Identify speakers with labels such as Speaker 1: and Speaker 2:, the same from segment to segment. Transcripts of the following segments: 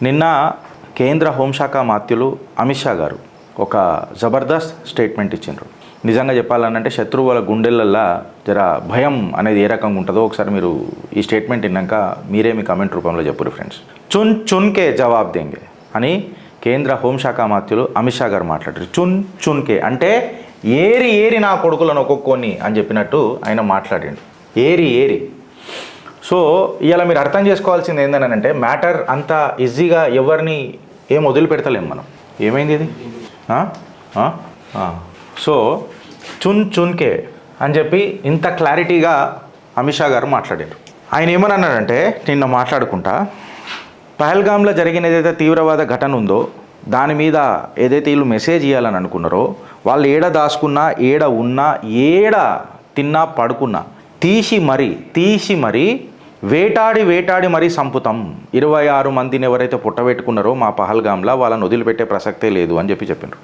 Speaker 1: నిన్న కేంద్ర హోంశాఖ మాత్యులు అమిత్ షా గారు ఒక జబర్దస్త్ స్టేట్మెంట్ ఇచ్చిండ్రు. నిజంగా చెప్పాలనంటే శత్రువుల గుండెలల్లా జర భయం అనేది ఏ రకంగా ఉంటుందో ఒకసారి మీరు ఈ స్టేట్మెంట్ విన్నాక మీరే మీ కమెంట్ రూపంలో చెప్పురు ఫ్రెండ్స్. చున్ చున్కే జవాబ్ దేంగే అని కేంద్ర హోంశాఖ మాత్యులు అమిత్ షా గారు మాట్లాడారు. చున్ చున్కే అంటే ఏరి ఏరి నా కొడుకులను ఒక్కొక్కని అని చెప్పినట్టు ఆయన మాట్లాడిండు. ఏరి ఏరి. సో ఇలా మీరు అర్థం చేసుకోవాల్సింది ఏంటంటే మ్యాటర్ అంత ఈజీగా ఎవరిని ఏం వదిలిపెడతలేం మనం. ఏమైంది ఇది? సో చున్ చున్కే అని చెప్పి ఇంత క్లారిటీగా అమిత్ షా గారు మాట్లాడారు. ఆయన ఏమన్నాడంటే నిన్న మాట్లాడుకుంటా పహల్గామ్లో జరిగిన ఏదైతే తీవ్రవాద ఘటన ఉందో దాని మీద ఏదైతే వీళ్ళు మెసేజ్ ఇవ్వాలని అనుకున్నారో వాళ్ళు ఏడ దాచుకున్నా ఏడ ఉన్నా ఏడ తిన్నా పడుకున్నా తీసి మరీ వేటాడి మరీ సంపుతాం. 26 మందిని ఎవరైతే పుట్టబెట్టుకున్నారో మా పహల్గామ్లో వాళ్ళని వదిలిపెట్టే ప్రసక్తే లేదు అని చెప్పినారు.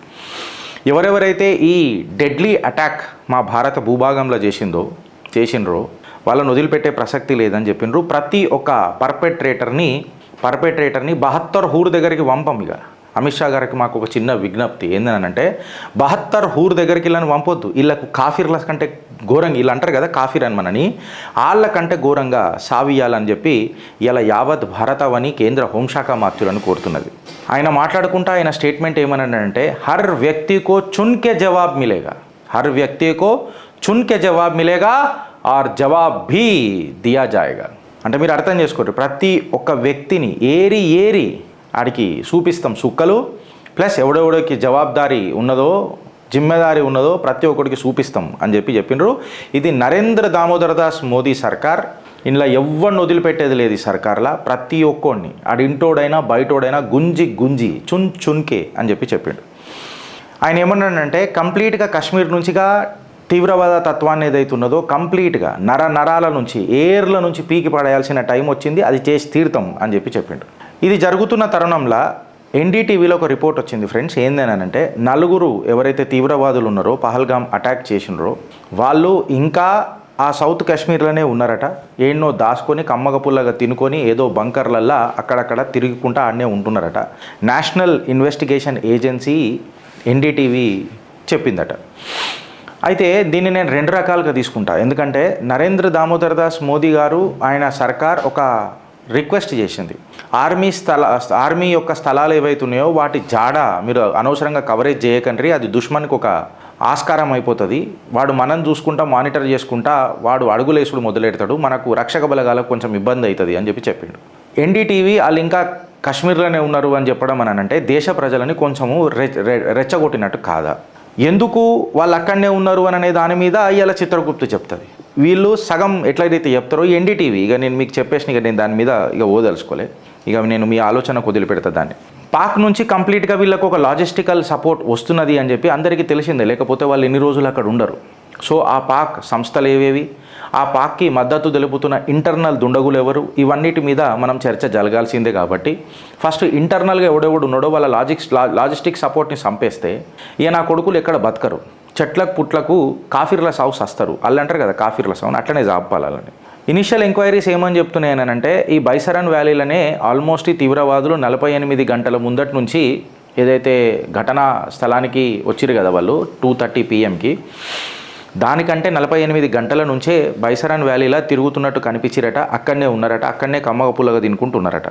Speaker 1: ఎవరెవరైతే ఈ డెడ్లీ అటాక్ మా భారత భూభాగంలో చేసిండ్రో వాళ్ళని వదిలిపెట్టే ప్రసక్తి లేదని చెప్పినారు. ప్రతి ఒక్క పర్పెట్రేటర్ని 72 హూర్ దగ్గరికి పంపం. ఇక అమిత్ షా గారికి మాకు ఒక చిన్న విజ్ఞప్తి ఏంటంటే 72 హూర్ దగ్గరికి వీళ్ళని పంపొద్దు. వీళ్ళకు కాఫీర్ల కంటే ఘోరంగా వీళ్ళు అంటారు కదా కాఫీర్ అని మనని వాళ్ళకంటే ఘోరంగా సావియాలని చెప్పి ఇలా యావత్ భారతవని కేంద్ర హోంశాఖ మాత్యులను కోరుతున్నది. ఆయన మాట్లాడుకుంటా ఆయన స్టేట్మెంట్ ఏమన్నాడంటే హర్ వ్యక్తికో చున్కే జవాబ్ మిలేగా ఆర్ జవాబ్ భీ దియా జాయేగా. అంటే మీరు అర్థం చేసుకోండి, ప్రతి ఒక్క వ్యక్తిని ఏరి ఆడికి చూపిస్తాం సుక్కలు, ప్లస్ ఎవడెవడికి జవాబారి ఉన్నదో జిమ్మెదారీ ఉన్నదో ప్రతి ఒక్కడికి చూపిస్తాం అని చెప్పిండ్రు. ఇది నరేంద్ర దామోదర్ దాస్ మోదీ సర్కార్. ఇందులో ఎవరిని వదిలిపెట్టేది లేదు ఈ సర్కార్లా. ప్రతి ఒక్కడిని ఇంటోడైనా బయటోడైనా గుంజి చున్కే అని చెప్పిండు. ఆయన ఏమన్నాడంటే కంప్లీట్గా కాశ్మీర్ నుంచిగా తీవ్రవాద తత్వాన్ని ఏదైతే ఉన్నదో కంప్లీట్గా నరాల నుంచి ఏర్ల నుంచి పీకి పడేయాల్సిన టైం వచ్చింది, అది చేసి తీరుతాం అని చెప్పిండు. ఇది జరుగుతున్న తరుణంలో ఎన్డీటీవీలో ఒక రిపోర్ట్ వచ్చింది ఫ్రెండ్స్. ఏందేనంటే 4 ఎవరైతే తీవ్రవాదులు ఉన్నారో పహల్గామ్ అటాక్ చేసినారో వాళ్ళు ఇంకా ఆ సౌత్ కాశ్మీర్లోనే ఉన్నారట. ఏన్నో దాచుకొని కమ్మగ పుల్లగా తినుకొని ఏదో బంకర్లల్లా అక్కడక్కడ తిరుగుకుంటా ఆడనే ఉంటున్నారట. నేషనల్ ఇన్వెస్టిగేషన్ ఏజెన్సీ ఎన్డీటీవీ చెప్పిందట. అయితే దీన్ని నేను 2 రకాలుగా తీసుకుంటా. ఎందుకంటే నరేంద్ర దామోదర్ దాస్ మోదీ గారు ఆయన సర్కార్ ఒక రిక్వెస్ట్ చేసింది. ఆర్మీ యొక్క స్థలాలు ఏవైతే ఉన్నాయో వాటి జాడా మీరు అనవసరంగా కవరేజ్ చేయకండి, అది దుష్మన్కి ఒక ఆస్కారం అయిపోతుంది. వాడు మనం చూసుకుంటా మానిటర్ చేసుకుంటా వాడు అడుగులేసుడు మొదలెడతాడు, మనకు రక్షక బలగాలకు కొంచెం ఇబ్బంది అవుతుంది అని చెప్పిండు. ఎన్డీటీవీ వాళ్ళు ఇంకా కాశ్మీర్లోనే ఉన్నారు అని చెప్పడం అంటే దేశ ప్రజలని కొంచెము రెచ్చగొట్టినట్టు కాదా? ఎందుకు వాళ్ళు అక్కడనే ఉన్నారు అనే దాని మీద ఇలా చిత్రగుప్తు చెప్తుంది. వీళ్ళు సగం ఎట్లయితే చెప్తారో ఎన్డీటీవీ ఇక నేను మీకు చెప్పేసిన ఇక నేను దాని మీద ఇక ఓదలుచుకోలే, ఇక నేను మీ ఆలోచనకు వదిలిపెడతా దాన్ని. పాక్ నుంచి కంప్లీట్గా వీళ్ళకు ఒక లాజిస్టికల్ సపోర్ట్ వస్తున్నది అని చెప్పి అందరికీ తెలిసిందే, లేకపోతే వాళ్ళు ఎన్ని రోజులు అక్కడ ఉండరు. సో ఆ పాక్ సంస్థలు ఏవేవి, ఆ పాక్కి మద్దతు తెలుపుతున్న ఇంటర్నల్ దుండగులు ఎవరు, ఇవన్నిటి మీద మనం చర్చ జరగాల్సిందే. కాబట్టి ఫస్ట్ ఇంటర్నల్గా ఎవడెవడు ఉన్నాడో వాళ్ళ లాజిస్టిక్ సపోర్ట్ని చంపేస్తే ఇక నా కొడుకులు ఎక్కడ బతకరు, చెట్లకు పుట్లకు కాఫీర్ల సాగు వస్తారు. వాళ్ళు అంటారు కదా కాఫీర్ల సాగుని, అట్లనే జాపాలని. ఇనిషియల్ ఎంక్వైరీస్ ఏమని చెప్తున్నాయనంటే ఈ బైసరన్ వ్యాలీలోనే ఆల్మోస్ట్ ఈ తీవ్రవాదులు 48 గంటల ముందటి నుంచి ఏదైతే ఘటనా స్థలానికి వచ్చిరు కదా వాళ్ళు 2:30 PM దానికంటే 48 గంటల నుంచే బైసరన్ వ్యాలీలో తిరుగుతున్నట్టు కనిపించిరట. అక్కడనే ఉన్నారట, అక్కడనే కమ్మగ పుల్లగా తినుకుంటున్నారట.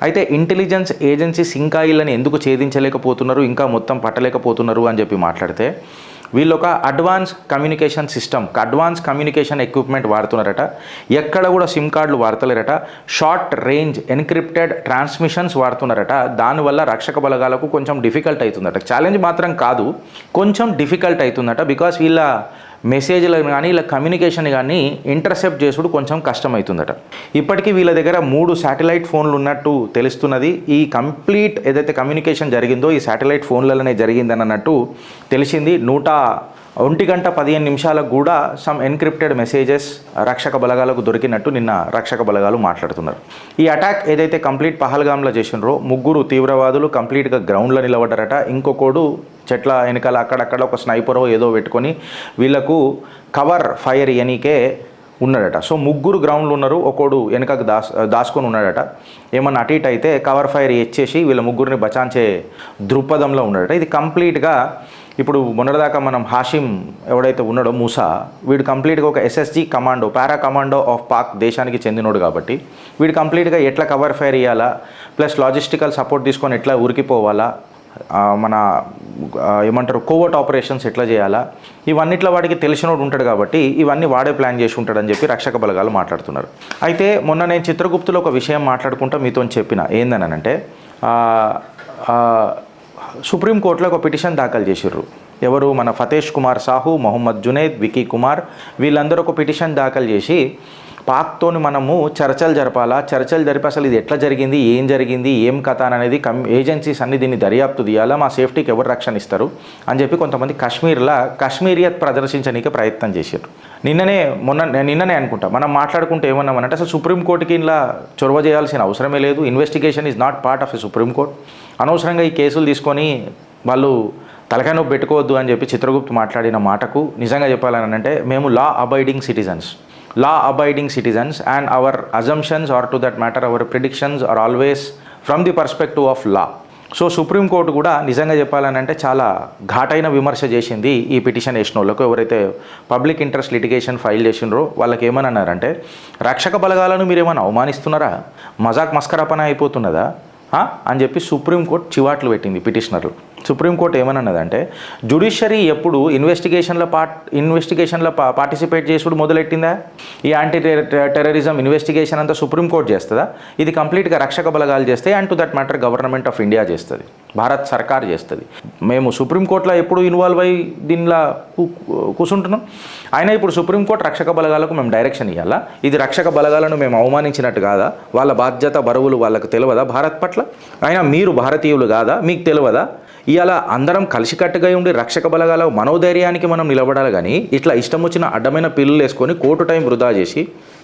Speaker 1: అయితే ఇంటెలిజెన్స్ ఏజెన్సీస్ ఇంకా వీళ్ళని ఎందుకు ఛేదించలేకపోతున్నారు, ఇంకా మొత్తం పట్టలేకపోతున్నారు అని చెప్పి మాట్లాడితే వీళ్ళు ఒక advance communication system, advance communication equipment వాడుతున్నారట. ఎక్కడ కూడా సిమ్ కార్డులు వాడతలేరట. షార్ట్ రేంజ్ ఎన్క్రిప్టెడ్ ట్రాన్స్మిషన్స్ వాడుతున్నారట. దానివల్ల రక్షక బలగాలకు కొంచెం డిఫికల్ట్ అవుతుందట. ఛాలెంజ్ మాత్రం కాదు, కొంచెం డిఫికల్ట్ అవుతుందట. బికాస్ వీళ్ళ మెసేజ్లను కానీ ఇలా కమ్యూనికేషన్ కానీ ఇంటర్సెప్ట్ చేసుడు కొంచెం కష్టమవుతుందట. ఇప్పటికీ వీళ్ళ దగ్గర 3 శాటిలైట్ ఫోన్లు ఉన్నట్టు తెలుస్తున్నది. ఈ కంప్లీట్ ఏదైతే కమ్యూనికేషన్ జరిగిందో ఈ శాటిలైట్ ఫోన్లలోనే జరిగిందని అన్నట్టు తెలిసింది. 1:15 కూడా సమ్ ఎన్క్రిప్టెడ్ మెసేజెస్ రక్షక బలగాలకు దొరికినట్టు నిన్న రక్షక బలగాలు మాట్లాడుతున్నారు. ఈ అటాక్ ఏదైతే కంప్లీట్ పహల్గామ్లో చేసినారో 3 తీవ్రవాదులు కంప్లీట్గా గ్రౌండ్లో నిలబడ్డారట. ఇంకొకడు చెట్ల వెనకాల అక్కడక్కడ ఒక స్నైపరో ఏదో పెట్టుకొని వీళ్లకు కవర్ ఫైర్ ఇయనీకే ఉన్నాడట. సో ముగ్గురు గ్రౌండ్లు ఉన్నారు, ఒకడు వెనకకు దాచుకొని ఉన్నాడట. ఏమన్నా అటు ఇటు అయితే కవర్ ఫైర్ ఇచ్చేసి వీళ్ళ ముగ్గురిని బచాంచే దృక్పథంలో ఉన్నాడట. ఇది కంప్లీట్గా ఇప్పుడు మొన్నటిదాకా మనం హాషిం ఎవడైతే ఉన్నాడో మూసా, వీడు కంప్లీట్గా ఒక SSG commando, para commando of Pak దేశానికి చెందినోడు కాబట్టి వీడు కంప్లీట్గా ఎట్లా కవర్ ఫైర్ ఇవ్వాలా, ప్లస్ లాజిస్టికల్ సపోర్ట్ తీసుకొని ఎట్లా ఉరికిపోవాలా, మన ఏమంటారు కోవర్ట్ ఆపరేషన్స్ ఎట్లా చేయాలా, ఇవన్నిట్లో వాడికి తెలిసినోడు ఉంటాడు కాబట్టి ఇవన్నీ వాడే ప్లాన్ చేసి ఉంటాడని చెప్పి రక్షక బలగాలు మాట్లాడుతున్నారు. అయితే మొన్న నేను చిత్రగుప్తులో ఒక విషయం మాట్లాడుకుంటా మీతో చెప్పిన ఏందనంటే, సుప్రీంకోర్టులో ఒక పిటిషన్ దాఖలు చేసిర్రు. ఎవరు, మన ఫతేష్ కుమార్ సాహు, మొహమ్మద్ జునేద్, వికీ కుమార్, వీళ్ళందరూ ఒక పిటిషన్ దాఖలు చేసి పాక్తోని మనము చర్చలు జరపాలా, చర్చలు జరిపి అసలు ఇది ఎట్లా జరిగింది, ఏం కథ అనేది ఏజెన్సీస్ అన్ని దీన్ని దర్యాప్తు తీయాలా, మా సేఫ్టీకి ఎవరు రక్షణ ఇస్తారు అని చెప్పి కొంతమంది కాశ్మీరియత్ ప్రదర్శించడానికి ప్రయత్నం చేశారు. నిన్ననే అనుకుంటా మనం మాట్లాడుకుంటే ఏమన్నామనంటే, అసలు సుప్రీంకోర్టుకి ఇలా చొరవ చేయాల్సిన అవసరమే లేదు, investigation is not part of a supreme court, అనవసరంగా ఈ కేసులు తీసుకొని వాళ్ళు తలకాయ నొప్పి పెట్టుకోవద్దు అని చెప్పి చిత్రగుప్తు మాట్లాడిన మాటకు నిజంగా చెప్పాలని అంటే, మేము law abiding citizens and our assumptions, or to that matter our predictions, are always from the perspective of law. So supreme court కూడా నిజంగా చెప్పాలని అంటే చాలా ఘాటైన విమర్శ చేసింది ఈ పిటిషన్ వేసిన వాళ్ళకు. ఎవరైతే పబ్లిక్ ఇంట్రెస్ట్ లిటిగేషన్ ఫైల్ చేసినారో వాళ్ళకి ఏమని అన్నారంటే, రక్షక బలగాలను మీరు ఏమైనా అవమానిస్తున్నారా, మజాక్ మస్కరా పని అయిపోతున్నదా అని చెప్పి సుప్రీంకోర్టు చివాట్లు పెట్టింది పిటిషనర్లు. సుప్రీంకోర్టు ఏమన్నదంటే, జ్యుడిషియరీ ఎప్పుడు ఇన్వెస్టిగేషన్లో పార్టిసిపేట్ చేసుడు మొదలెట్టిందా? ఈ యాంటీ టెర్రరిజం ఇన్వెస్టిగేషన్ అంతా సుప్రీంకోర్టు చేస్తుందా? ఇది కంప్లీట్గా రక్షక బలగాలు చేస్తాయి, and to that matter government of India చేస్తుంది, భారత్ సర్కార్ చేస్తుంది. మేము సుప్రీంకోర్టులో ఎప్పుడు ఇన్వాల్వ్ అయ్యి దీనిలో కూర్చుంటున్నాం. అయినా ఇప్పుడు సుప్రీంకోర్టు రక్షక బలగాలకు మేము డైరెక్షన్ ఇవ్వాలా? ఇది రక్షక బలగాలను మేము అవమానించినట్టు కాదా? వాళ్ళ బాధ్యత బరువులు వాళ్ళకు తెలియదా భారత్ పట్ల? అయినా మీరు భారతీయులు కాదా, మీకు తెలియదా? ఇవాళ అందరం కలిసికట్టుగా ఉండి రక్షక బలగాల మనోధైర్యానికి మనం నిలబడాలి. కానీ ఇట్లా ఇష్టం వచ్చిన అడ్డమైన పిల్లులు వేసుకొని కోర్టు టైం వృధా చేసి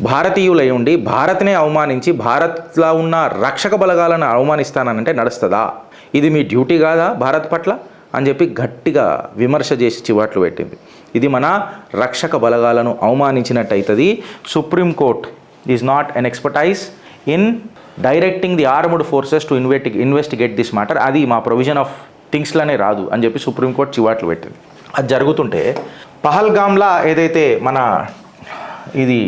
Speaker 1: భారతీయులై ఉండి భారత్నే అవమానించి భారత్లో ఉన్న రక్షక బలగాలను అవమానిస్తానంటే నడుస్తుందా? ఇది మీ డ్యూటీ కాదా భారత్ పట్ల అని చెప్పి గట్టిగా విమర్శ చేసి చివాట్లు పెట్టింది. ఇది మన రక్షక బలగాలను అవమానించినట్టు అవుతుంది. Supreme Court is not an expertise in directing the armed forces to investigate this matter. అది మా ప్రొవిజన్ ఆఫ్ థింగ్స్లోనే రాదు అని చెప్పి సుప్రీంకోర్టు చివాట్లు పెట్టింది. అది జరుగుతుంటే పహల్గామ్లా ఏదైతే మన ఇది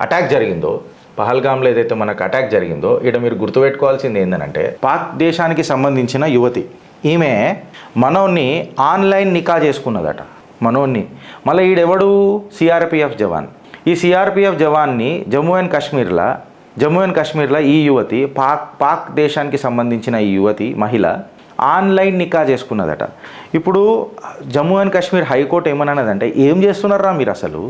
Speaker 1: అటాక్ జరిగిందో, పహల్గామ్లో ఏదైతే మనకు అటాక్ జరిగిందో, ఇక్కడ మీరు గుర్తుపెట్టుకోవాల్సింది ఏంటంటే, పాక్ దేశానికి సంబంధించిన యువతి, ఈమె మనోన్ని ఆన్లైన్ నికా చేసుకున్నదట. మనోన్ని మళ్ళీ ఈడెవడు సిఆర్పిఎఫ్ జవాన్. ఈ సిఆర్పిఎఫ్ జవాన్ని జమ్మూ అండ్ కాశ్మీర్లో ఈ యువతి పాక్ దేశానికి సంబంధించిన ఈ యువతి మహిళ ఆన్లైన్ నికా చేసుకున్నదట. ఇప్పుడు జమ్మూ అండ్ కాశ్మీర్ హైకోర్టు ఏమన్నదంటే, ఏం చేస్తున్నారా మీరు, అసలు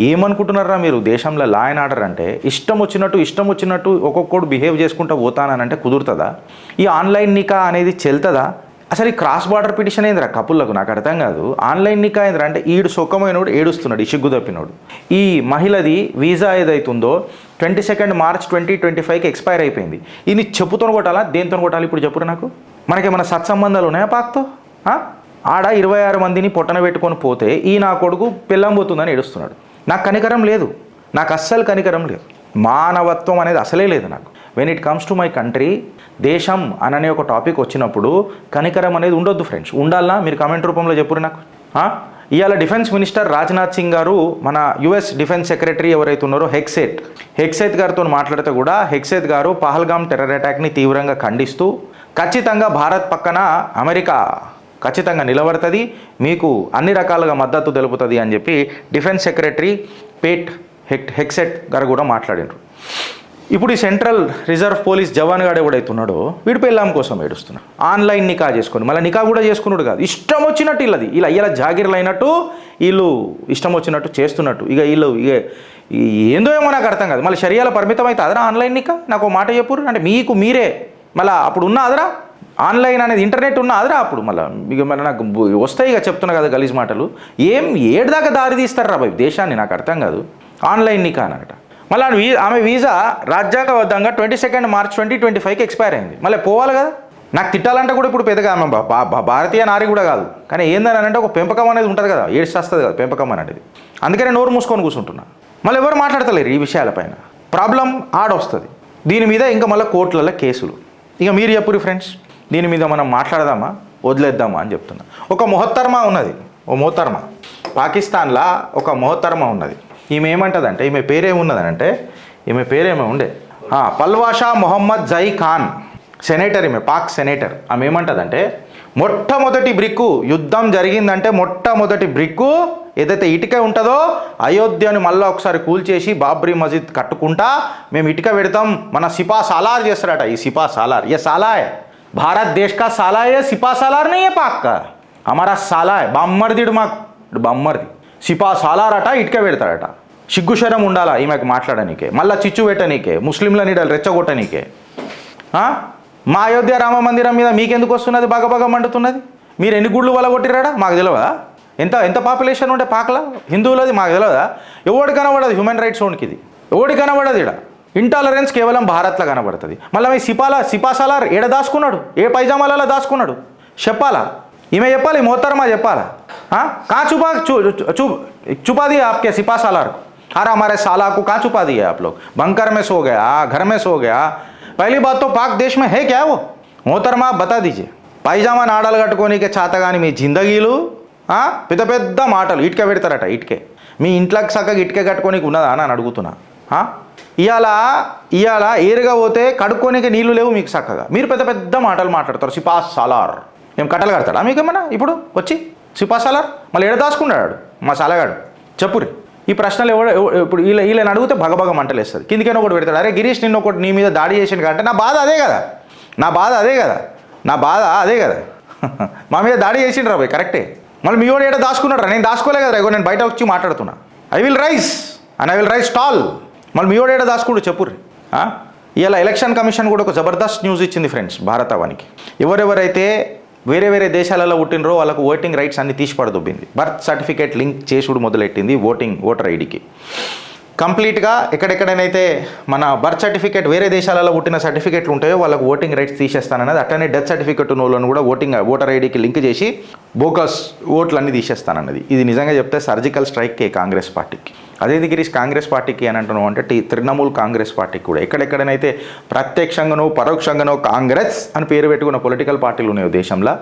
Speaker 1: ఏమనుకుంటున్నారా మీరు, దేశంలో లా అండ్ ఆర్డర్ అంటే ఇష్టం వచ్చినట్టు ఒక్కొక్కడు బిహేవ్ చేసుకుంటూ పోతానంటే కుదురుతుందా? ఈ ఆన్లైన్ నికా అనేది చెల్తుందా? అసలు ఈ క్రాస్ బార్డర్ పిటిషన్ ఏందిరా కపుల్లకు, నాకు అర్థం కాదు. ఆన్లైన్ నికా ఏంద్రా అంటే ఈడు సొక్కమైనోడు ఏడుస్తున్నాడు, ఈ సిగ్గు తప్పినోడు. ఈ మహిళది వీసా ఏదైతుందో 22 మార్చ్ 2025కి ఎక్స్పైర్ అయిపోయింది. ఇది చెప్పుతో కొట్టాలా, దేంతో కొట్టాలి ఇప్పుడు చెప్పురు నాకు? మనకేమైనా సత్సంబంధాలు ఉన్నాయా పాక్తో? ఆడ 26 మందిని పొట్టన పెట్టుకొని పోతే ఈ నా కొడుకు పెళ్ళంబోతుందని ఏడుస్తున్నాడు. నాకు కనికరం లేదు, నాకు అస్సలు కనికరం లేదు, మానవత్వం అనేది అసలే లేదు నాకు. When it comes to my country, దేశం అననే ఒక టాపిక్ వచ్చినప్పుడు కనికరం అనేది ఉండొద్దు ఫ్రెండ్స్. ఉండాలన్నా మీరు కామెంట్ రూపంలో చెప్పురు నాకు. ఇవాళ డిఫెన్స్ మినిస్టర్ రాజ్నాథ్ సింగ్ గారు మన యుఎస్ డిఫెన్స్ సెక్రటరీ ఎవరైతే ఉన్నారో హెక్సేత్ గారితో మాట్లాడితే కూడా హెక్సేత్ గారు పహల్గామ్ టెర్రర్ అటాక్ని తీవ్రంగా ఖండిస్తూ, ఖచ్చితంగా భారత్ పక్కన అమెరికా ఖచ్చితంగా నిలబడుతుంది, మీకు అన్ని రకాలుగా మద్దతు తెలుపుతుంది అని చెప్పి డిఫెన్స్ సెక్రటరీ పేట్ హెక్సెట్ గారు కూడా మాట్లాడినారు. ఇప్పుడు ఈ సెంట్రల్ రిజర్వ్ పోలీస్ జవాన్ గాడు ఎవడైతున్నాడో వీడు పెళ్ళాం కోసం ఏడుస్తున్నాడు. ఆన్లైన్ నికా చేసుకొని, మళ్ళీ నికా కూడా చేసుకున్నాడు కాదు, ఇష్టం వచ్చినట్టు ఇలా జాగిర్లు అయినట్టు వీళ్ళు ఇష్టం వచ్చినట్టు చేస్తున్నట్టు. ఇక ఏందో ఏమో నాకు అర్థం కాదు. మళ్ళీ షరియాల పరిమితం అయితే అదరా ఆన్లైన్ నికా? నాకు మాట చెప్పురు అంటే మీకు మీరే మళ్ళీ అప్పుడు ఉన్న అదరా ఆన్లైన్ అనేది ఇంటర్నెట్ ఉన్న అదరా అప్పుడు మళ్ళీ నాకు వస్తాయి ఇక చెప్తున్నా కదా గలీజ్ మాటలు. ఏడు దాకా దారి తీస్తారా బాయ్ దేశాన్ని, నాకు అర్థం కాదు. ఆన్లైన్ నికా అనట. మళ్ళీ ఆమె వీసా రాజ్యాంగబద్ధంగా 22 మార్చ్ 2025కి ఎక్స్పైర్ అయింది. మళ్ళీ పోవాలి కదా. నాకు తిట్టాలంటే కూడా ఇప్పుడు పెద్దగా ఆమె భారతీయ నారి కూడా కాదు, కానీ ఏందని అంటే ఒక పెంపకం అనేది ఉంటుంది కదా, ఏడ్చేస్తుంది కదా పెంపకం అనేది. అందుకనే నోరు మూసుకొని కూర్చుంటున్నా. మళ్ళీ ఎవరు మాట్లాడతలేరు ఈ విషయాలపైన. ప్రాబ్లం ఆడొస్తుంది. దీని మీద ఇంకా మళ్ళీ కోర్టులలో కేసులు. ఇక మీరు చెప్పురు ఫ్రెండ్స్, దీని మీద మనం మాట్లాడదామా వదిలేద్దామా అని చెప్తున్నా. ఒక మొహత్తర్మా ఉన్నది, మొహత్తర్మా పాకిస్తాన్లో ఒక మొహత్తర్మా ఉన్నది. ఈమె ఏమంటుందంటే, ఈమె పేరేమున్నదనంటే, ఈమె పేరేమో ఉండే పల్వాషా మొహమ్మద్ జై ఖాన్, సెనేటర్, ఈమె పాక్ సెనేటర్. ఆమె ఏమంటుందంటే, మొట్టమొదటి బ్రిక్కు యుద్ధం జరిగిందంటే మొట్టమొదటి బ్రిక్కు ఏదైతే ఇటుక ఉంటుందో అయోధ్యను మళ్ళీ ఒకసారి కూల్చేసి బాబ్రీ మస్జిద్ కట్టుకుంటా మేము ఇటుక పెడతాం. మన సిపా సాలార్ చేస్తారట. ఈ సిపా సాలార్ ये साला है, भारत देश का साला है, सिपा सालार नहीं है पाक का, हमारा साला है. బామ్మర్దిడు మాకు బామ్మర్ది సిపా సాలార్ అట, ఇటుక పెడతాడట. సిగ్గుశరం ఉండాలా ఈమెకు మాట్లాడనీకే, మళ్ళీ చిచ్చు పెట్టనీకే, ముస్లింల నీడలు రెచ్చగొట్టనీకే. మా అయోధ్య రామ మందిరం మీద మీకెందుకు వస్తున్నది బాగా మండుతున్నది? మీరు ఎన్ని గుళ్ళు వలగొట్టిరాడా మాకు తెలియదా? ఎంత పాపులేషన్ ఉంటే పాకలా హిందువులది మాకు తెలియదా? ఎవడు కనబడదు హ్యూమన్ రైట్స్ ఓన్కి, ఇది ఎవడి కనబడదు. ఇక్కడ ఇంటాలరెన్స్ కేవలం భారత్లో కనబడుతుంది. మళ్ళీ మీ సిపా సాలార్ ఏడ దాచుకున్నాడు, ఏ పైజామాలలో దాచుకున్నాడు చెప్పాలా? ఈమె చెప్పాలి, मोहतरमा చెప్పాలా? कहाँ छुपा दिया आपके सिपा सालार को? अरे हमारे साला को कहाँ छुपा दिया आप लोग? बंकर में सो गया, घर में सो गया. पहली बात तो पाक देश में है क्या वो? मोहतरमा बता दीजिए. పైజామా నాడలు కట్టుకోనికే చేతగాని మీ జిందగీలు పెద్ద పెద్ద మాటలు. ఇటుక పెడతారట, ఇటుకే మీ ఇంట్లోకి చక్కగా ఇటుక కట్టుకోనికి ఉన్నదా అని అడుగుతున్నా. ఇవాళ ఏరుగా పోతే కడుక్కోనికే నీళ్లు లేవు మీకు చక్కగా, మీరు పెద్ద పెద్ద మాటలు మాట్లాడతారు. సిపా సాలార్ ఏం కట్టలు కడతాడా మీకేమన్నా ఇప్పుడు వచ్చి? సిపా సాలార్ మళ్ళీ ఎడ దాచుకున్నాడు మా సాలగాడు చెప్పురి. ఈ ప్రశ్నలు ఇప్పుడు వీళ్ళని అడిగితే భగభగ మంటలేస్తుంది. కిందికైనా ఒకటి పెడతాడు, అరే గిరీష్ నిన్న ఒకటి నీ మీద దాడి చేసిండు కాబట్టి నా బాధ అదే కదా, నా బాధ అదే కదా. మా మీద దాడి చేసిండు రా పోయి కరెక్టే. మళ్ళీ మీ వాడు ఏడ దాచుకున్నాడు రా, నేను దాచుకోలే కదా, ఇగో నేను బయట వచ్చి మాట్లాడుతున్నా. I will rise tall. మళ్ళీ మీ వాడు ఏడ దాచుకుంటూ చెప్పుర్రి. ఇలా ఎలక్షన్ కమిషన్ కూడా ఒక జబర్దస్త్ న్యూస్ ఇచ్చింది ఫ్రెండ్స్ భారతవానికి. ఎవరెవరైతే వేరే దేశాలలో పుట్టినరో వాళ్ళకు ఓటింగ్ రైట్స్ అన్ని తీసి పడదొబ్బింది. బర్త్ సర్టిఫికేట్ లింక్ చేసుడు మొదలెట్టింది ఓటర్ ఐడికి. కంప్లీట్గా ఎక్కడెక్కడైతే మన బర్త్ సర్టిఫికేట్ వేరే దేశాలలో పుట్టిన సర్టిఫికేట్లు ఉంటాయో వాళ్ళకు ఓటింగ్ రైట్స్ తీసేస్తానన్నది. అట్లనే డెత్ సర్టిఫికేట్ ఉన్నోళ్ళను కూడా ఓటర్ ఐడికి లింక్ చేసి బోకస్ ఓట్లు అన్నీ తీసేస్తానన్నది. ఇది నిజంగా చెప్తే సర్జికల్ స్ట్రైక్కే కాంగ్రెస్ పార్టీకి. అదే గిరీష్ కాంగ్రెస్ పార్టీకి అని అంటున్నావు అంటే తృణమూల్ కాంగ్రెస్ పార్టీకి కూడా ఎక్కడెక్కడనైతే ప్రత్యక్షంగానో పరోక్షంగానో కాంగ్రెస్ అని పేరు పెట్టుకున్న పొలిటికల్ పార్టీలు ఉన్నాయో దేశంలో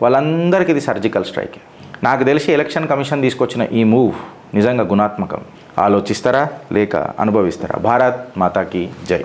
Speaker 1: వాళ్ళందరికీ ఇది సర్జికల్ స్ట్రైక్. నాకు తెలిసి ఎలక్షన్ కమిషన్ తీసుకొచ్చిన ఈ మూవ్ నిజంగా గుణాత్మకం. ఆలోచిస్తారా లేక అనుభవిస్తారా? భారత్ మాతాకి జై.